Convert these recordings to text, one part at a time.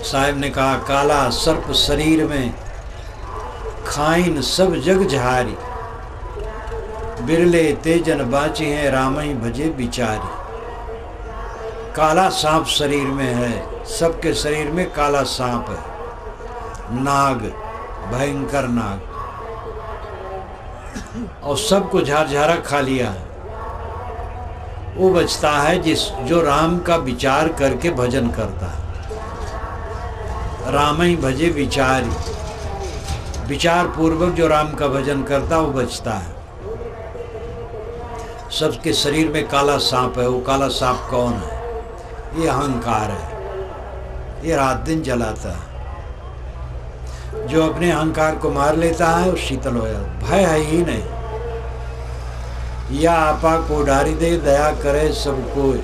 साहब ने कहा, काला सर्प शरीर में, खाइन सब जग झारी, बिरले तेजन बाची हैं, राम ही भजे बिचारी। काला सांप शरीर में है, सबके शरीर में काला सांप है, नाग, भयंकर नाग, और सबको झारझारा खा लिया है। वो बचता है जो राम का विचार करके भजन करता है। राम ही भजे विचारी, विचार पूर्वक जो राम का भजन करता वो बचता है। सबके शरीर में काला सांप है। वो काला सांप कौन है? ये अहंकार है। ये रात दिन जलाता है। जो अपने अहंकार को मार लेता है वो शीतल हो जाता, भय है ही नहीं। या आपा को डारी दे, दया करे सब कोई।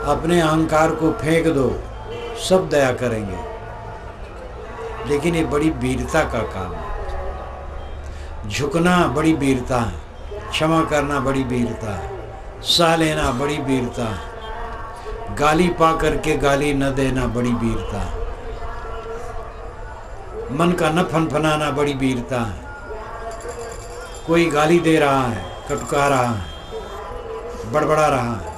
अपने अहंकार को फेंक दो, सब दया करेंगे। लेकिन ये बड़ी वीरता का काम है। झुकना बड़ी वीरता है, क्षमा करना बड़ी वीरता है, सह लेना बड़ी वीरता है, गाली पा करके गाली न देना बड़ी वीरता है, मन का न फनफनाना बड़ी वीरता है। कोई गाली दे रहा है, कटका रहा है, बड़बड़ा रहा है,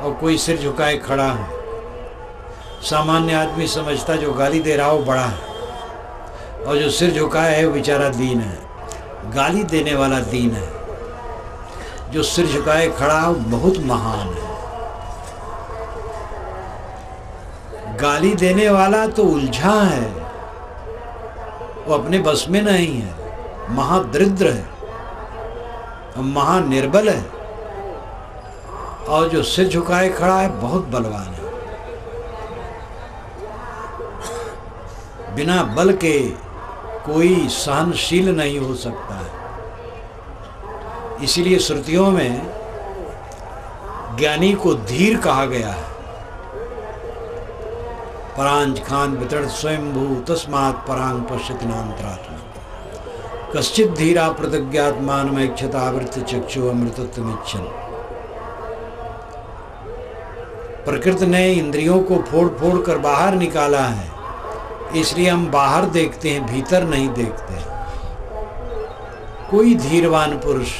और कोई सिर झुकाए खड़ा है। सामान्य आदमी समझता जो गाली दे रहा हो बड़ा है, और जो सिर झुकाए है वो बेचारा दीन है। गाली देने वाला दीन है, जो सिर झुकाए खड़ा हो बहुत महान है। गाली देने वाला तो उलझा है, वो अपने बस में नहीं है, महादरिद्र है, महानिर्बल है। और जो सिर झुकाए खड़ा है बहुत बलवान है। बिना बल के कोई सहनशील नहीं हो सकता है। इसीलिए श्रुतियों में ज्ञानी को धीर कहा गया है। परांज खान वितरण स्वयंभू तस्मात् परांग पश्यति नान्तरात्मा कश्चित धीरा प्रतिज्ञात्मानमैक्षतावृत्त चक्षु अमृतत्वमिच्छन्। प्रकृति ने इंद्रियों को फोड़ फोड़ कर बाहर निकाला है, इसलिए हम बाहर देखते हैं, भीतर नहीं देखते। कोई धीरवान पुरुष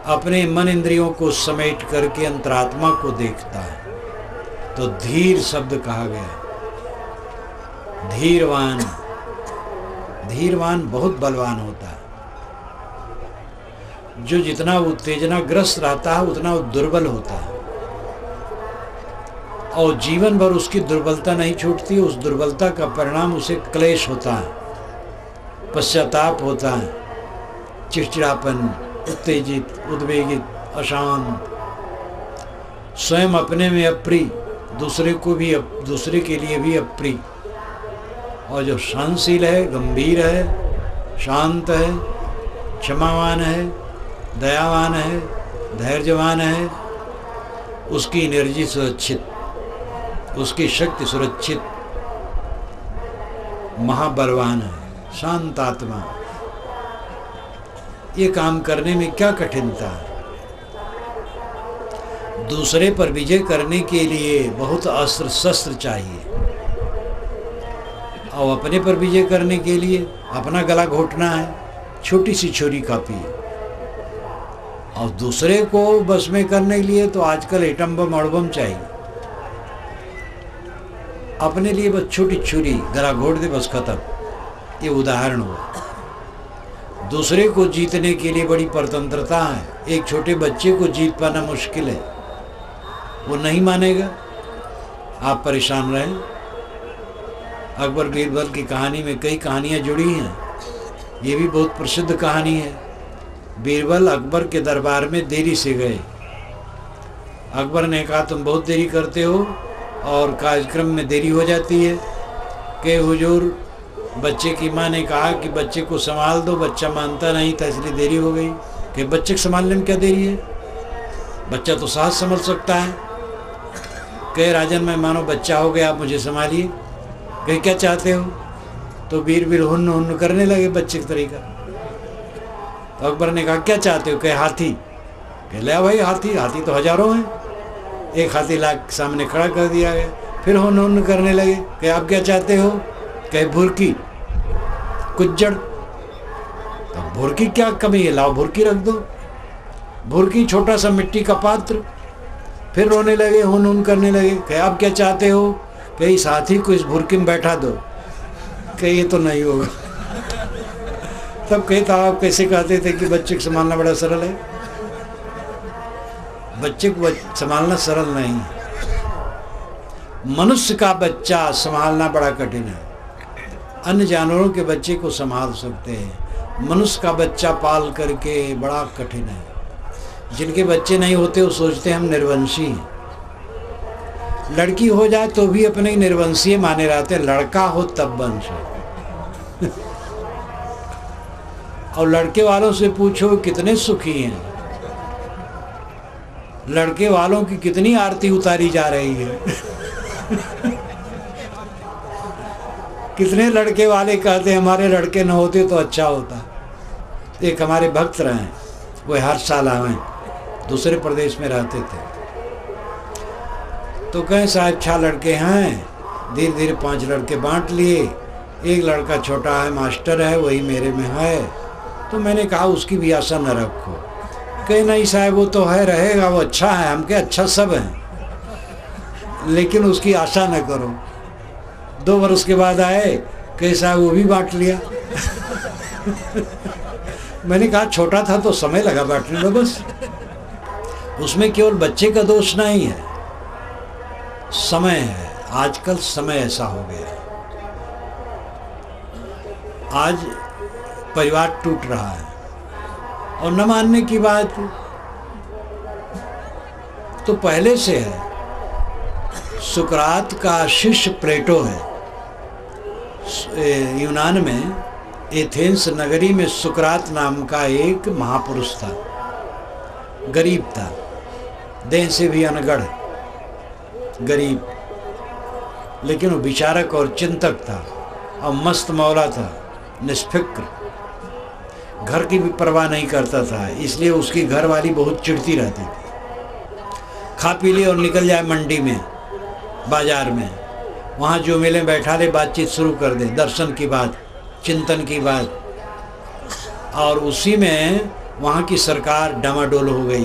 अपने मन इंद्रियों को समेट करके अंतरात्मा को देखता है, तो धीर शब्द कहा गया। धीरवान, धीरवान बहुत बलवान होता है। जो जितना उत्तेजनाग्रस्त रहता है उतना वो दुर्बल होता है, और जीवन भर उसकी दुर्बलता नहीं छूटती। उस दुर्बलता का परिणाम उसे क्लेश होता है, पश्चाताप होता है, चिड़चिड़ापन, उत्तेजित, उद्वेगित, अशांत, स्वयं अपने में अप्रिय, दूसरे के लिए भी अप्रिय। और जो शांतशील है, गंभीर है, शांत है, क्षमावान है, दयावान है, धैर्यवान है, उसकी एनर्जी सुरक्षित, उसकी शक्ति सुरक्षित, महाबलवान है, शांत आत्मा। ये काम करने में क्या कठिनता है? दूसरे पर विजय करने के लिए बहुत अस्त्र शस्त्र चाहिए, और अपने पर विजय करने के लिए अपना गला घोटना है, छोटी सी छुरी काफी है। और दूसरे को बस में करने के लिए तो आजकल एटम बम अड़बम चाहिए। अपने लिए बस छोटी छुरी, गला घोट दे, बस खत्म। ये उदाहरण हुआ। दूसरे को जीतने के लिए बड़ी परतंत्रता है। एक छोटे बच्चे को जीत पाना मुश्किल है, वो नहीं मानेगा, आप परेशान रहें। अकबर बीरबल की कहानी में कई कहानियाँ जुड़ी हैं। ये भी बहुत प्रसिद्ध कहानी है। बीरबल अकबर के दरबार में देरी से गए। अकबर ने कहा, तुम बहुत देरी करते हो और कार्यक्रम में देरी हो जाती है। कि हुजूर, बच्चे की माँ ने कहा कि बच्चे को संभाल दो, बच्चा मानता नहीं था इसलिए देरी हो गई। कि बच्चे को संभालने में क्या देरी है, बच्चा तो साथ संभल सकता है। कहे राजन, मैं मानो बच्चा हो गया, आप मुझे संभालिए। कहे क्या चाहते हो? तो बीरबल हुन्न हुन्न करने लगे बच्चे का तरीका। तो अकबर ने कहा, क्या चाहते हो? कहे हाथी। कह ले भाई हाथी, हाथी तो हजारों हैं। एक हाथी ला सामने खड़ा कर दिया गया। फिर हुन करने लगे कि आप क्या चाहते हो? कहे भुरकी, कुज्जड़। तो भुरकी क्या कमी है, लाओ भुरकी रख दो। भुरकी छोटा सा मिट्टी का पात्र। फिर रोने लगे, हुन करने लगे कि आप क्या चाहते हो? कहीं साथी को इस भुरकी में बैठा दो। कहीं ये तो नहीं होगा। तब कहता आप कैसे कहते थे कि बच्चे को संभालना बड़ा सरल है? बच्चे को संभालना सरल नहीं है। मनुष्य का बच्चा संभालना बड़ा कठिन है। अन्य जानवरों के बच्चे को संभाल सकते हैं, मनुष्य का बच्चा पाल करके बड़ा कठिन है। जिनके बच्चे नहीं होते वो सोचते हैं हम निर्वंशी हैं। लड़की हो जाए तो भी अपने निर्वंशीय माने रहते, लड़का हो तब वंश हो। और लड़के वालों से पूछो कितने सुखी हैं, लड़के वालों की कितनी आरती उतारी जा रही है। कितने लड़के वाले कहते हैं हमारे लड़के न होते तो अच्छा होता। एक हमारे भक्त रहे, वो हर साल आए, दूसरे प्रदेश में रहते थे। तो कहें साहब 6 लड़के हैं, धीरे धीरे 5 लड़के बांट लिए। एक लड़का छोटा है, मास्टर है, वही मेरे में है। तो मैंने कहा उसकी भी आशा न रखो। कहे नहीं साहब वो तो है, रहेगा, वो अच्छा है। हम क्या अच्छा सब हैं, लेकिन उसकी आशा न करो। 2 वर्ष के बाद आए, कहे साहब वो भी बांट लिया। मैंने कहा छोटा था तो समय लगा बांटने में, बस उसमें केवल बच्चे का दोष नहीं है, समय है। आजकल समय ऐसा हो गया है, आज परिवार टूट रहा है। और न मानने की बात तो पहले से है। सुकरात का शिष्य प्लेटो है। यूनान में एथेंस नगरी में सुकरात नाम का एक महापुरुष था। गरीब था, देह से भी अनगढ़, गरीब, लेकिन वो विचारक और चिंतक था और मस्त मौला था, निष्फिक्र, घर की भी परवाह नहीं करता था। इसलिए उसकी घरवाली बहुत चिढ़ती रहती थी। खा पी ले और निकल जाए मंडी में, बाजार में, वहाँ जो मिले बैठा ले, बातचीत शुरू कर दे, दर्शन की बात, चिंतन की बात। और उसी में वहाँ की सरकार डामाडोल हो गई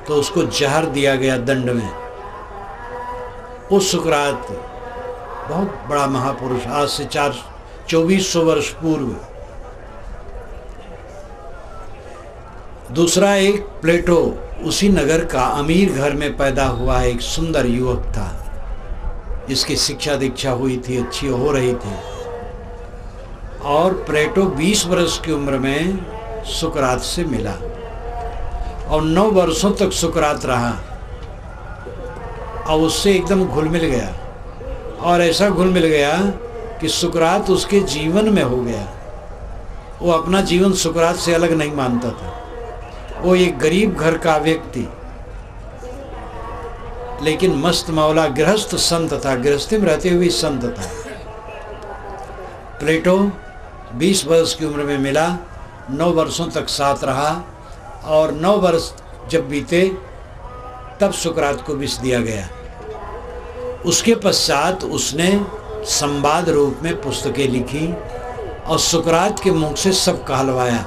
तो उसको जहर दिया गया दंड में। उस सुकरात बहुत बड़ा महापुरुष, आज से 2400 वर्ष पूर्व। दूसरा एक प्लेटो, उसी नगर का अमीर घर में पैदा हुआ एक सुंदर युवक था। इसकी शिक्षा दीक्षा हुई थी, अच्छी हो रही थी। और प्लेटो 20 वर्ष की उम्र में सुकरात से मिला और 9 वर्षों तक सुकरात रहा और उससे एकदम घुल मिल गया। और ऐसा घुल मिल गया कि सुकरात उसके जीवन में हो गया। वो अपना जीवन सुकरात से अलग नहीं मानता था। वो एक गरीब घर का व्यक्ति, लेकिन मस्त मौला गृहस्थ संत था, गृहस्थी में रहते हुए संत था। प्लेटो 20 वर्ष की उम्र में मिला, 9 वर्षों तक साथ रहा और 9 वर्ष जब बीते तब सुकरात को विष दिया गया। उसके पश्चात उसने संवाद रूप में पुस्तकें लिखी और सुकरात के मुख से सब कहलवाया।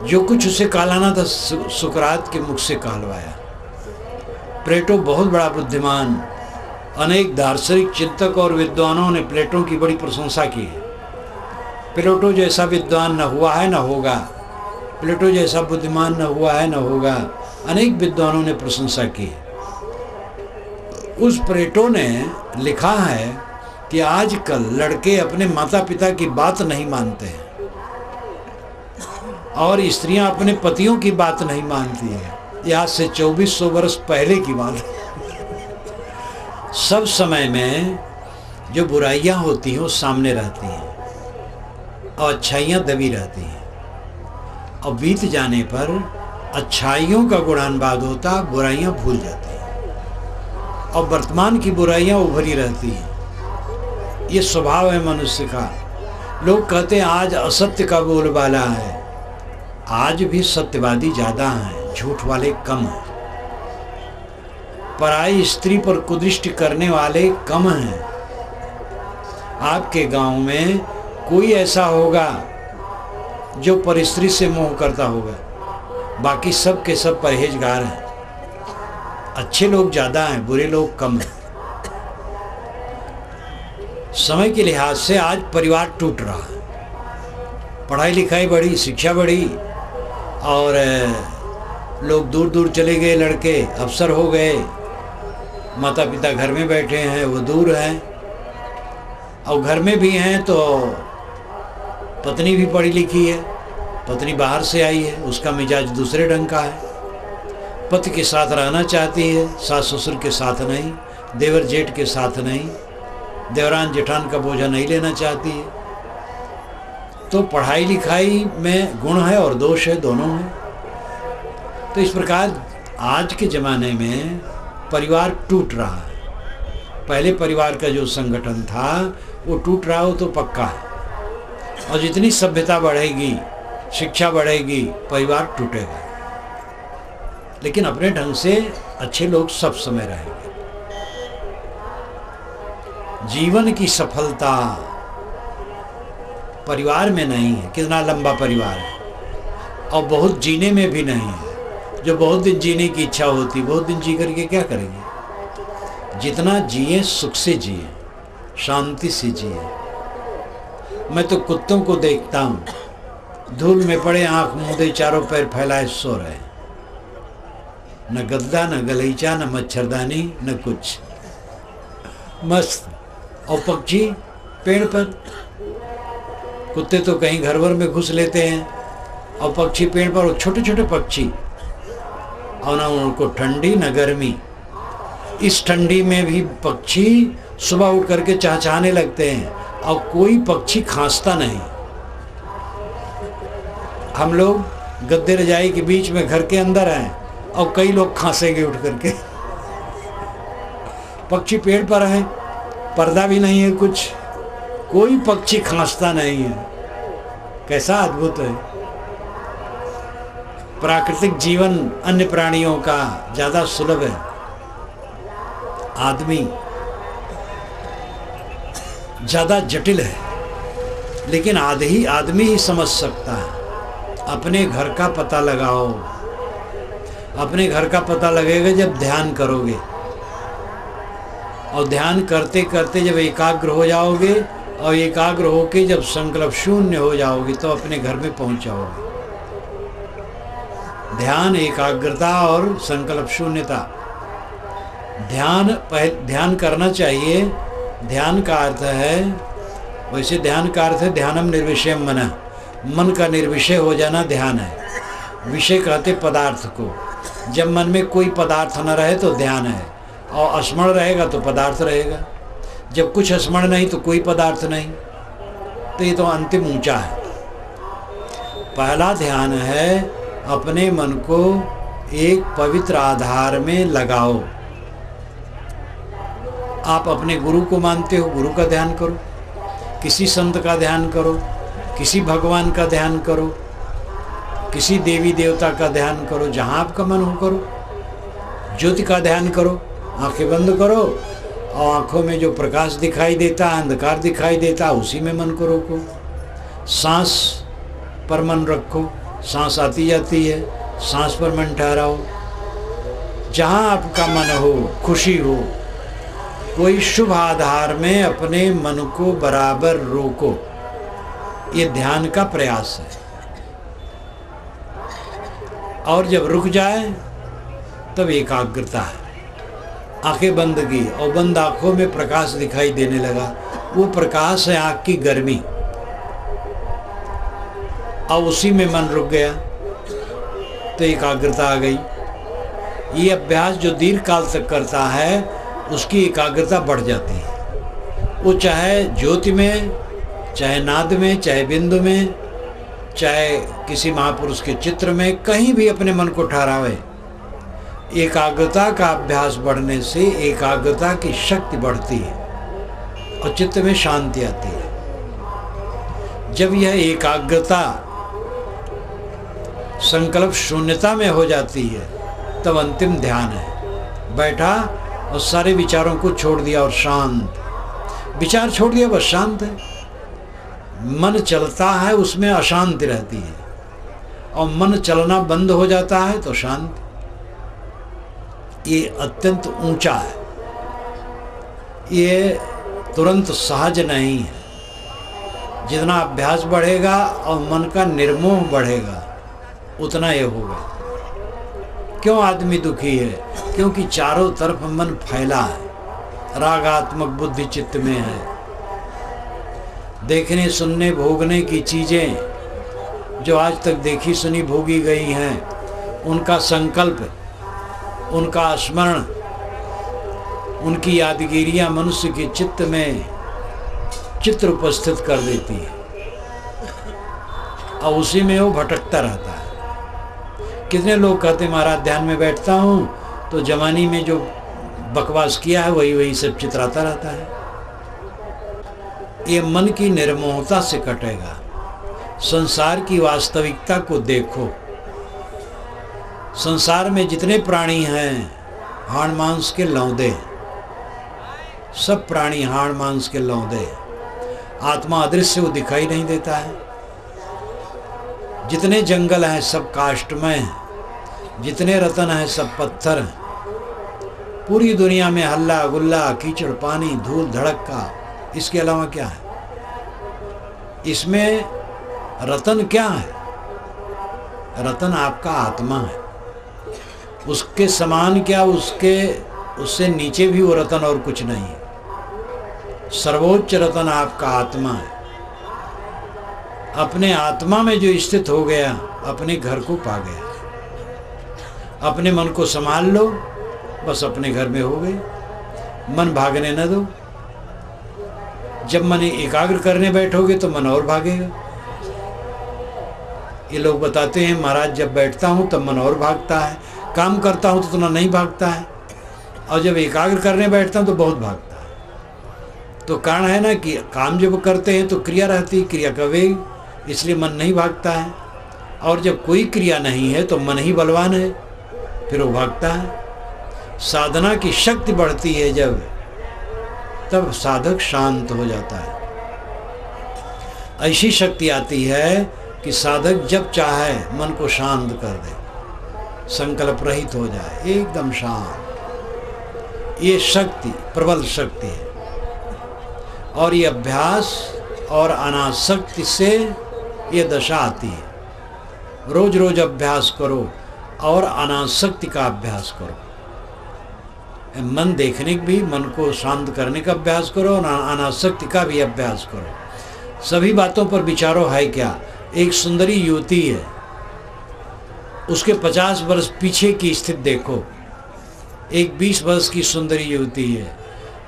जो कुछ उसे कहलाना था सुकरात के मुख से कहलवाया। प्लेटो बहुत बड़ा बुद्धिमान, अनेक दार्शनिक चिंतक और विद्वानों ने प्लेटो की बड़ी प्रशंसा की है। प्लेटो जैसा विद्वान न हुआ है न होगा, प्लेटो जैसा बुद्धिमान न हुआ है न होगा, अनेक विद्वानों ने प्रशंसा की। उस प्लेटो ने लिखा है कि आजकल लड़के अपने माता पिता की बात नहीं मानते हैं और स्त्रियां अपने पतियों की बात नहीं मानती हैं। ये आज से 2400 वर्ष पहले की बात है। सब समय में जो बुराइयां होती हैं वो सामने रहती हैं और अच्छाइयां दबी रहती हैं। और बीत जाने पर अच्छाइयों का गुणानुवाद होता, बुराइयां भूल जाती हैं और वर्तमान की बुराइयां उभरी रहती हैं। ये स्वभाव है मनुष्य का। लोग कहते हैं आज असत्य का बोलबाला है। आज भी सत्यवादी ज़्यादा हैं, झूठ वाले कम हैं। पराई स्त्री पर कुदृष्टि करने वाले कम हैं। आपके गांव में कोई ऐसा होगा जो परस्त्री से मोह करता होगा, बाकी सब के सब परहेजगार हैं। अच्छे लोग ज़्यादा हैं, बुरे लोग कम हैं। समय के लिहाज से आज परिवार टूट रहा है। पढ़ाई लिखाई बढ़ी, शिक्षा बढ़ी और लोग दूर दूर चले गए, लड़के अफसर हो गए, माता पिता घर में बैठे हैं, वो दूर हैं। और घर में भी हैं तो पत्नी भी पढ़ी लिखी है, पत्नी बाहर से आई है, उसका मिजाज दूसरे ढंग का है, पति के साथ रहना चाहती है, सास ससुर के साथ नहीं, देवर जेठ के साथ नहीं, देवरान जेठान का बोझा नहीं लेना चाहती है। तो पढ़ाई लिखाई में गुण है और दोष है, दोनों में। तो इस प्रकार आज के ज़माने में परिवार टूट रहा है। पहले परिवार का जो संगठन था वो टूट रहा हो तो पक्का है। और जितनी सभ्यता बढ़ेगी, शिक्षा बढ़ेगी, परिवार टूटेगा। लेकिन अपने ढंग से अच्छे लोग सब समय रहेंगे। जीवन की सफलता परिवार में नहीं है। कितना लंबा परिवार है, और बहुत जीने में भी नहीं है। जो बहुत दिन जीने की इच्छा होती, बहुत दिन जी करके क्या करेंगे? जितना जिए सुख से जिए, शांति से जिए। मैं तो कुत्तों को देखता हूँ, धूल में पड़े, आंख मूंदे, चारों पैर फैलाए सो रहे, न गद्दा, न गलीचा, न मच्छरदानी, न कुछ, मस्त। और पक्षी पेड़ पर, कुत्ते तो कहीं घर भर में घुस लेते हैं, और पक्षी पेड़ पर, छोटे छोटे पक्षी, और ना उनको ठंडी न गर्मी। इस ठंडी में भी पक्षी सुबह उठ करके चहचहाने लगते हैं, और कोई पक्षी खांसता नहीं। हम लोग गद्दे रजाई के बीच में घर के अंदर हैं, और कई लोग खांसेंगे उठ करके। पक्षी पेड़ पर हैं, पर्दा भी नहीं है कुछ, कोई पक्षी खांसता नहीं है। कैसा अद्भुत है! प्राकृतिक जीवन अन्य प्राणियों का ज़्यादा सुलभ है। आदमी ज़्यादा जटिल है, लेकिन आदमी ही समझ सकता है। अपने घर का पता लगाओ। अपने घर का पता लगेगा जब ध्यान करोगे, और ध्यान करते करते जब एकाग्र हो जाओगे, और एकाग्र होके जब संकल्प शून्य हो जाओगे, तो अपने घर में पहुंच जाओगे। ध्यान, एकाग्रता और संकल्प शून्यता। ध्यान करना चाहिए। ध्यान का अर्थ है, वैसे ध्यान का अर्थ है ध्यानम निर्विषयम मनः, मन का निर्विषय हो जाना ध्यान है। विषय कहते पदार्थ को। जब मन में कोई पदार्थ न रहे तो ध्यान है, और स्मरण रहेगा तो पदार्थ रहेगा। जब कुछ स्मरण नहीं तो कोई पदार्थ नहीं। तो ये तो अंतिम ऊंचा है। पहला ध्यान है अपने मन को एक पवित्र आधार में लगाओ। आप अपने गुरु को मानते हो, गुरु का ध्यान करो, किसी संत का ध्यान करो, किसी भगवान का ध्यान करो, किसी देवी देवता का ध्यान करो, जहाँ आपका मन हो करो। ज्योति का ध्यान करो, आंखें बंद करो, और आंखों में जो प्रकाश दिखाई देता, अंधकार दिखाई देता, उसी में मन को रोको। सांस पर मन रखो, सांस आती जाती है, सांस पर मन ठहराओ। जहाँ आपका मन हो, खुशी हो, कोई शुभ आधार में अपने मन को बराबर रोको। ये ध्यान का प्रयास है। और जब रुक जाए तब एकाग्रता है। आंखें बंद की, और बंद आंखों में प्रकाश दिखाई देने लगा। वो प्रकाश है आँख की गर्मी, और उसी में मन रुक गया तो एकाग्रता आ गई। ये अभ्यास जो दीर्घ काल तक करता है, उसकी एकाग्रता बढ़ जाती है। वो चाहे ज्योति में, चाहे नाद में, चाहे बिंदु में, चाहे किसी महापुरुष के चित्र में, कहीं भी अपने मन को ठहरावे। एकाग्रता का अभ्यास बढ़ने से एकाग्रता की शक्ति बढ़ती है, और चित्त में शांति आती है। जब यह एकाग्रता संकल्प शून्यता में हो जाती है, तब अंतिम ध्यान है। बैठा और सारे विचारों को छोड़ दिया और शांत, विचार छोड़ दिया, बस शांत है। मन चलता है उसमें अशांति रहती है, और मन चलना बंद हो जाता है तो शांत। ये अत्यंत ऊंचा है, ये तुरंत सहज नहीं है। जितना अभ्यास बढ़ेगा और मन का निर्मोह बढ़ेगा उतना ये होगा। क्यों आदमी दुखी है? क्योंकि चारों तरफ मन फैला है, रागात्मक बुद्धि चित्त में है। देखने सुनने भोगने की चीज़ें जो आज तक देखी सुनी भोगी गई हैं, उनका संकल्प, उनका स्मरण, उनकी यादगिरियां मनुष्य के चित्त में चित्र उपस्थित कर देती है, और उसी में वो भटकता रहता है। कितने लोग कहते महाराज ध्यान में बैठता हूँ तो जवानी में जो बकवास किया है वही वही सब चित्राता रहता है। ये मन की निर्मोहता से कटेगा। संसार की वास्तविकता को देखो। संसार में जितने प्राणी हैं हाड़ मांस के लौंदे, सब प्राणी हाड़ मांस के लौंदे। आत्मा अदृश्य, वो दिखाई नहीं देता है। जितने जंगल हैं सब काष्ठमय हैं, जितने रतन हैं सब पत्थर हैं। पूरी दुनिया में हल्ला गुल्ला, कीचड़, पानी, धूल, धड़का, इसके अलावा क्या है? इसमें रतन क्या है? रतन आपका आत्मा है। उसके समान क्या, उससे नीचे भी वो रतन और कुछ नहीं है। सर्वोच्च रतन आपका आत्मा है। अपने आत्मा में जो स्थित हो गया अपने घर को पा गया। अपने मन को संभाल लो, बस अपने घर में हो गए। मन भागने न दो। जब मन एकाग्र करने बैठोगे तो मन और भागेगा। ये लोग बताते हैं महाराज जब बैठता हूँ तब मन और भागता है, काम करता हूँ तो उतना नहीं भागता है, और जब एकाग्र करने बैठता हूँ तो बहुत भागता है। तो कारण है ना कि काम जब करते हैं तो क्रिया रहती, क्रिया का वेग, इसलिए मन नहीं भागता है। और जब कोई क्रिया नहीं है तो मन ही बलवान है, फिर वो भागता है। साधना की शक्ति बढ़ती है जब, तब साधक शांत हो जाता है। ऐसी शक्ति आती है कि साधक जब चाहे मन को शांत कर दे, संकल्प रहित हो जाए, एकदम शांत। ये शक्ति प्रबल शक्ति है। और ये अभ्यास और अनासक्ति से ये दशा आती है। रोज रोज अभ्यास करो और अनासक्ति का अभ्यास करो। मन देखने का भी, मन को शांत करने का अभ्यास करो और अनासक्ति का भी अभ्यास करो। सभी बातों पर विचारो है क्या? एक सुंदरी युवती है, उसके 50 वर्ष पीछे की स्थिति देखो। एक 20 वर्ष की सुंदरी युवती है,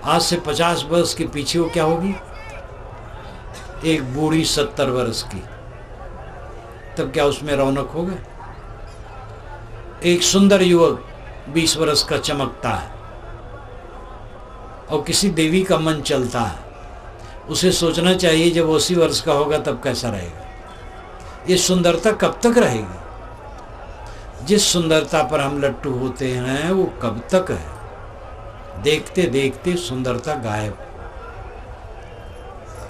आज से 50 वर्ष के पीछे वो क्या होगी? एक बूढ़ी 70 वर्ष की, तब क्या उसमें रौनक होगा? एक सुंदर युवक 20 वर्ष का चमकता है और किसी देवी का मन चलता है, उसे सोचना चाहिए जब 80 वर्ष का होगा तब कैसा रहेगा। ये सुंदरता कब तक रहेगी? जिस सुंदरता पर हम लट्टू होते हैं वो कब तक है? देखते देखते सुंदरता गायब।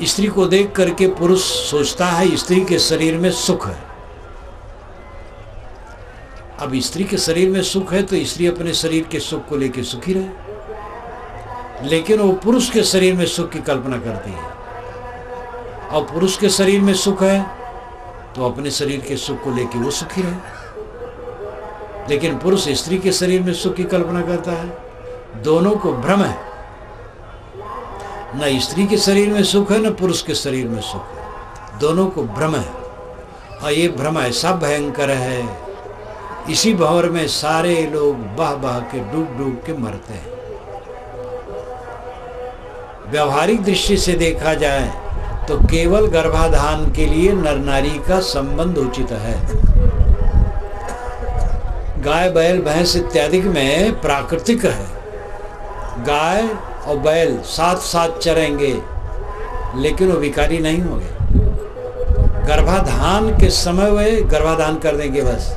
स्त्री को देख करके पुरुष सोचता है स्त्री के शरीर में सुख है। अब स्त्री के शरीर में सुख है तो स्त्री अपने शरीर के सुख को लेकर सुखी रहे, लेकिन वो पुरुष के शरीर में सुख की कल्पना करती है। और पुरुष के शरीर में सुख है तो अपने शरीर के सुख को लेकर वो सुखी रहे, लेकिन पुरुष स्त्री के शरीर में सुख की कल्पना करता है। दोनों को भ्रम है, न स्त्री के शरीर में सुख है न पुरुष के शरीर में सुख है, दोनों को भ्रम है। और ये भ्रम ऐसा भयंकर है, इसी भंवर में सारे लोग बह बह के डूब डूब के मरते हैं। व्यवहारिक दृष्टि से देखा जाए तो केवल गर्भाधान के लिए नर नारी का संबंध उचित है। गाय बैल भैंस इत्यादि में प्राकृतिक है। गाय और बैल साथ साथ चरेंगे लेकिन वो विकारी नहीं होंगे। गर्भाधान के समय वे गर्भाधान कर देंगे बस।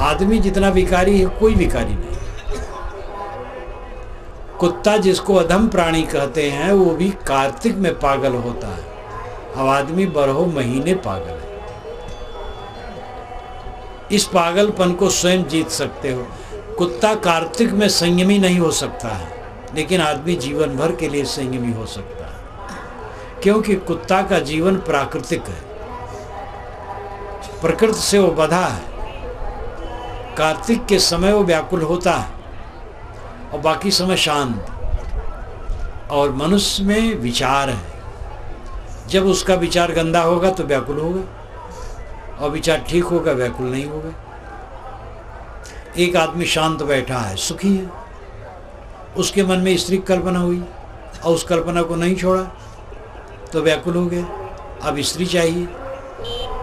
आदमी जितना विकारी है कोई विकारी नहीं। कुत्ता जिसको अधम प्राणी कहते हैं वो भी कार्तिक में पागल होता है। अब आदमी 12 महीने पागल है। इस पागलपन को स्वयं जीत सकते हो। कुत्ता कार्तिक में संयमी नहीं हो सकता है, लेकिन आदमी जीवन भर के लिए संयमी हो सकता है, क्योंकि कुत्ता का जीवन प्राकृतिक है, प्रकृति से वो बंधा है। कार्तिक के समय वो व्याकुल होता है और बाकी समय शांत। और मनुष्य में विचार है, जब उसका विचार गंदा होगा तो व्याकुल होगा, और विचार ठीक होगा व्याकुल नहीं होगा। एक आदमी शांत बैठा है, सुखी है, उसके मन में स्त्री की कल्पना हुई और उस कल्पना को नहीं छोड़ा तो व्याकुल हो गया। अब स्त्री चाहिए,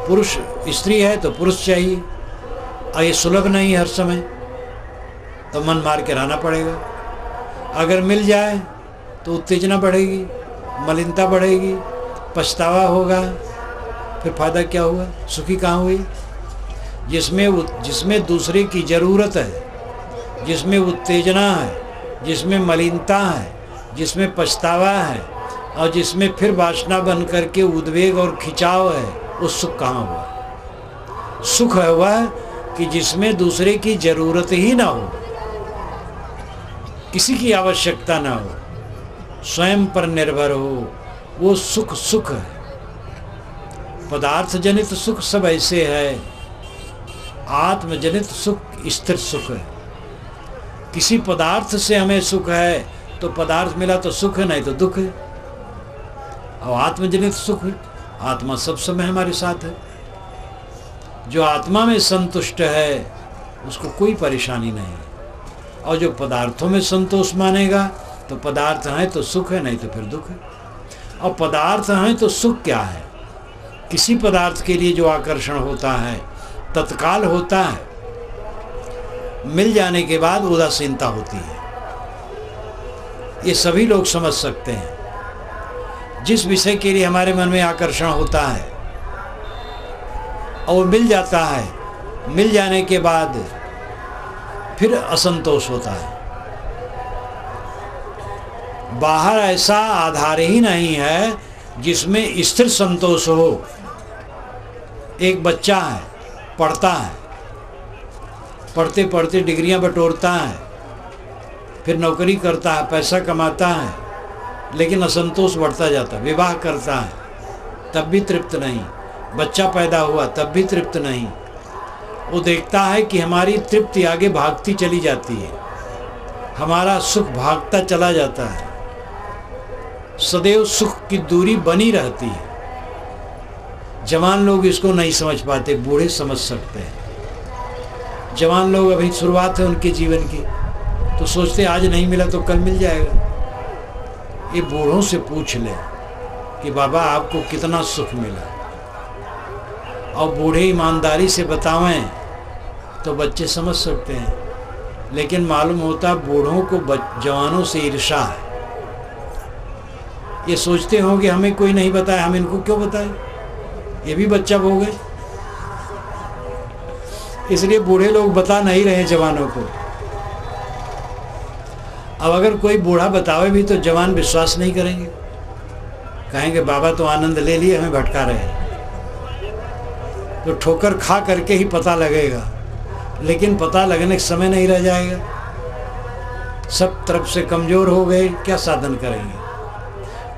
पुरुष स्त्री है तो पुरुष चाहिए, और ये सुलभ नहीं हर समय, तो मन मार के रहना पड़ेगा। अगर मिल जाए तो उत्तेजना बढ़ेगी, मलिनता बढ़ेगी, पछतावा होगा, फिर फायदा क्या हुआ? सुखी कहाँ हुई? जिसमें दूसरे की ज़रूरत है, जिसमें उत्तेजना है, जिसमें मलिनता है, जिसमें पछतावा है, और जिसमें फिर वासना बन करके उद्वेग और खिंचाव है, उस सुख कहाँ हुआ? सुख है वह कि जिसमें दूसरे की ज़रूरत ही ना हो, किसी की आवश्यकता ना हो, स्वयं पर निर्भर हो, वो सुख सुख है। पदार्थ जनित सुख सब ऐसे है, आत्मजनित सुख स्थिर सुख है। किसी पदार्थ से हमें सुख है तो पदार्थ मिला तो सुख है, नहीं तो दुख है। और आत्मजनित सुख है, आत्मा सब समय हमारे साथ है। जो आत्मा में संतुष्ट है उसको कोई परेशानी नहीं है। और जो पदार्थों में संतोष मानेगा तो पदार्थ हैं तो सुख है, नहीं तो फिर दुख है। और पदार्थ हैं तो सुख क्या है? किसी पदार्थ के लिए जो आकर्षण होता है तत्काल होता है, मिल जाने के बाद उदासीनता होती है। ये सभी लोग समझ सकते हैं। जिस विषय के लिए हमारे मन में आकर्षण होता है और वो मिल जाता है, मिल जाने के बाद फिर असंतोष होता है। बाहर ऐसा आधार ही नहीं है जिसमें स्थिर संतोष हो। एक बच्चा है, पढ़ता है, पढ़ते पढ़ते डिग्रियां बटोरता है, फिर नौकरी करता है, पैसा कमाता है, लेकिन असंतोष बढ़ता जाता है। विवाह करता है तब भी तृप्त नहीं, बच्चा पैदा हुआ तब भी तृप्त नहीं। वो देखता है कि हमारी तृप्ति आगे भागती चली जाती है, हमारा सुख भागता चला जाता है, सदैव सुख की दूरी बनी रहती है। जवान लोग इसको नहीं समझ पाते, बूढ़े समझ सकते हैं। जवान लोग अभी शुरुआत है उनके जीवन की, तो सोचते आज नहीं मिला तो कल मिल जाएगा। ये बूढ़ों से पूछ लें कि बाबा आपको कितना सुख मिला, और बूढ़े ईमानदारी से बतावें तो बच्चे समझ सकते हैं। लेकिन मालूम होता बूढ़ों को जवानों से ईर्ष्या है। ये सोचते होंगे हमें कोई नहीं बताया, हम इनको क्यों बताएं, ये भी बच्चा हो गए। इसलिए बूढ़े लोग बता नहीं रहे जवानों को। अब अगर कोई बूढ़ा बतावे भी तो जवान विश्वास नहीं करेंगे, कहेंगे बाबा तो आनंद ले लिए, हमें भटका रहे हैं। तो ठोकर खा करके ही पता लगेगा, लेकिन पता लगने का समय नहीं रह जाएगा। सब तरफ से कमज़ोर हो गए, क्या साधन करेंगे।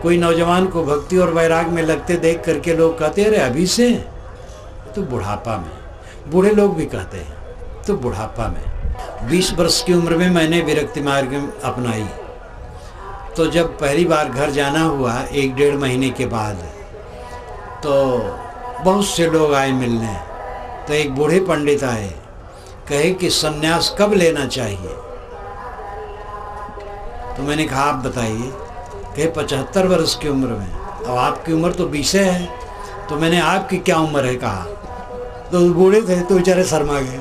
कोई नौजवान को भक्ति और वैराग में लगते देख करके लोग कहते हैं अरे अभी से, तो बुढ़ापा में। बूढ़े लोग भी कहते हैं तो बुढ़ापा में। 20 वर्ष की उम्र में मैंने विरक्ति मार्ग अपनाई। तो जब पहली बार घर जाना हुआ 1-1.5 महीने के बाद, तो बहुत से लोग आए मिलने। तो एक बूढ़े पंडित आए, कहे कि सन्यास कब लेना चाहिए। तो मैंने कहा आप बताइए। कहे 75 वर्ष की उम्र में। अब आपकी उम्र तो 20 है, तो मैंने आपकी क्या उम्र है कहा। तो बूढ़े थे तो बेचारे शर्मा गए।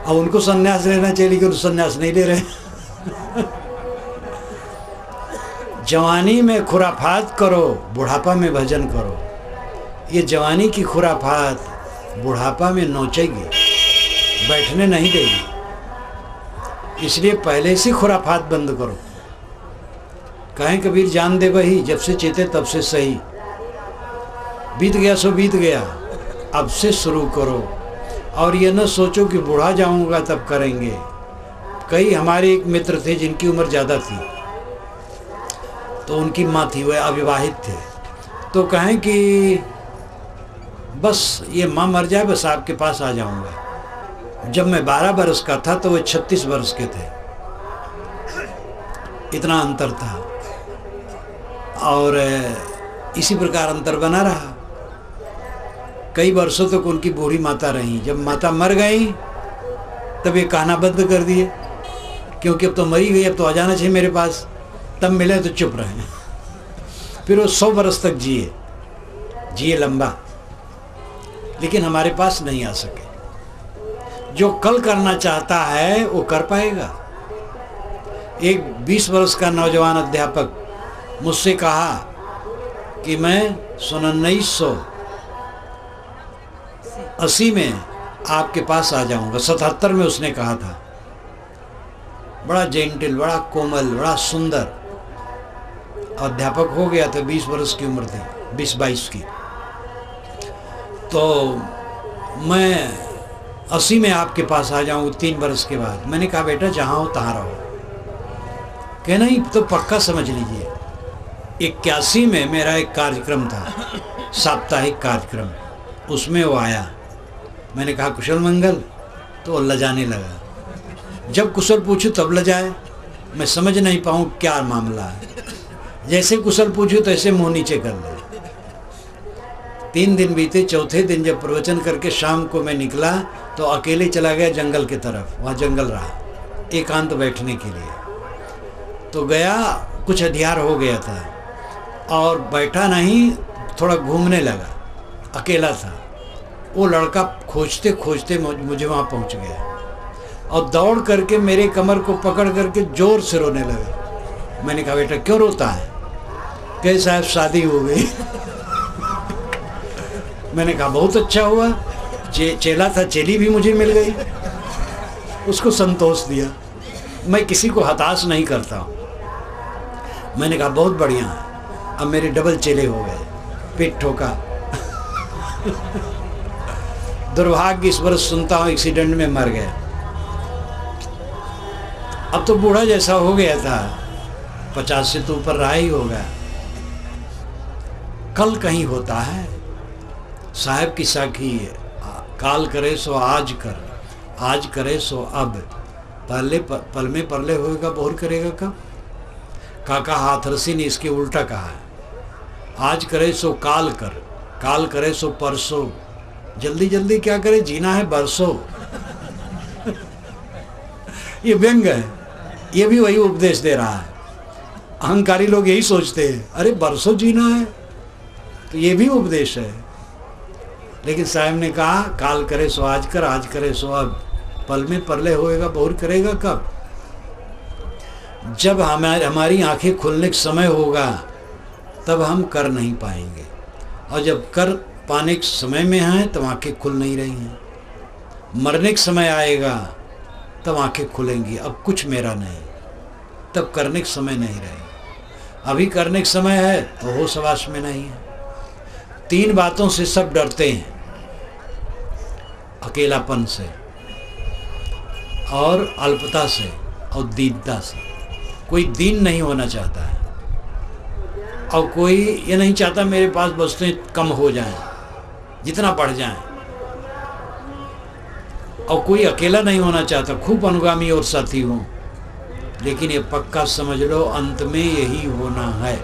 अब उनको सन्यास लेना चाहिए, लेकिन सन्यास नहीं ले रहे। जवानी में खुराफात करो, बुढ़ापा में भजन करो। ये जवानी की खुराफात बुढ़ापा में नोचेगी, बैठने नहीं देगी। इसलिए पहले से खुराफात बंद करो। कहें कबीर जान दे वही, जब से चेते तब से सही। बीत गया सो बीत गया, अब से शुरू करो। और ये न सोचो कि बूढ़ा जाऊंगा तब करेंगे। कई हमारे एक मित्र थे जिनकी उम्र ज़्यादा थी, तो उनकी माँ थी, वह अविवाहित थे। तो कहें कि बस ये माँ मर जाए बस आपके पास आ जाऊंगा। जब मैं 12 बरस का था तो वे 36 बरस के थे। इतना अंतर था। और इसी प्रकार अंतर बना रहा। कई वर्षों तक उनकी बूढ़ी माता रही। जब माता मर गई तब ये कहना बंद कर दिए, क्योंकि अब तो मरी गई, अब तो आ जाना चाहिए मेरे पास। तब मिले तो चुप रहे। फिर वो 100 बरस तक जिए लंबा, लेकिन हमारे पास नहीं आ सके। जो कल करना चाहता है वो कर पाएगा। एक 20 वर्ष का नौजवान अध्यापक मुझसे कहा कि मैं 1980 में आपके पास आ जाऊंगा। 77 में उसने कहा था। बड़ा जेंटल, बड़ा कोमल, बड़ा सुंदर अध्यापक हो गया था। 20 वर्ष की उम्र थी, 20-22 की। तो मैं 80 में आपके पास आ जाऊंगा 3 वर्ष के बाद। मैंने कहा बेटा जहाँ हो तहाँ रहो। कह नहीं तो पक्का समझ लीजिए। 81 में मेरा एक कार्यक्रम था, साप्ताहिक कार्यक्रम, उसमें वो आया। मैंने कहा कुशल मंगल, तो लजाने लगा। जब कुशल पूछूं तब लजाए। मैं समझ नहीं पाऊँ क्या मामला है। जैसे कुशल पूछूं तैसे मुँह नीचे कर ले। 3 दिन बीते। चौथे दिन जब प्रवचन करके शाम को मैं निकला तो अकेले चला गया जंगल की तरफ। वहाँ जंगल रहा एकांत बैठने के लिए। तो गया, कुछ अधियार हो गया था और बैठा नहीं, थोड़ा घूमने लगा। अकेला था। वो लड़का खोजते खोजते मुझे वहाँ पहुँच गया और दौड़ करके मेरे कमर को पकड़ करके जोर से रोने लगा। मैंने कहा बेटा क्यों रोता है? कहे साहब शादी हो गई। मैंने कहा बहुत अच्छा हुआ। चेला था, चेली भी मुझे मिल गई। उसको संतोष दिया। मैं किसी को हताश नहीं करता हूँ। मैंने कहा बहुत बढ़िया है, अब मेरे डबल चेले हो गए। पेट ठोका। दुर्भाग्य इस वर्ष सुनता हूँ एक्सीडेंट में मर गया। अब तो बूढ़ा जैसा हो गया था, 50 से तो ऊपर रहा ही होगा। कल कहीं होता है। साहब की साखी है, काल करे सो आज कर, आज करे सो अब, पल में परले होएगा बहुर करेगा कब। काका हाथरसी ने इसके उल्टा कहा है। आज करे सो काल कर, काल करे सो परसों। जल्दी जल्दी क्या करे, जीना है बरसों। ये व्यंग है। ये भी वही उपदेश दे रहा है। अहंकारी लोग यही सोचते हैं अरे बरसों जीना है, तो ये भी उपदेश है। लेकिन साहब ने कहा काल करे सो आज कर, आज करे सो अब, पल में परले होएगा बहुर करेगा कब। जब हमारी आंखें खुलने का समय होगा तब हम कर नहीं पाएंगे, और जब कर पाने के समय में हैं तब आंखें खुल नहीं रही हैं। मरने का समय आएगा तब आंखें खुलेंगी। अब कुछ मेरा नहीं, तब करने का समय नहीं रहेगा। अभी करने का समय है तो होश हवास में नहीं है। 3 बातों से सब डरते हैं, अकेलापन से और अल्पता से और दीनता से। कोई दीन नहीं होना चाहता है और कोई ये नहीं चाहता मेरे पास वस्तुएं कम हो जाएं, जितना बढ़ जाएं। और कोई अकेला नहीं होना चाहता, खूब अनुगामी और साथी हो। लेकिन ये पक्का समझ लो अंत में यही होना है।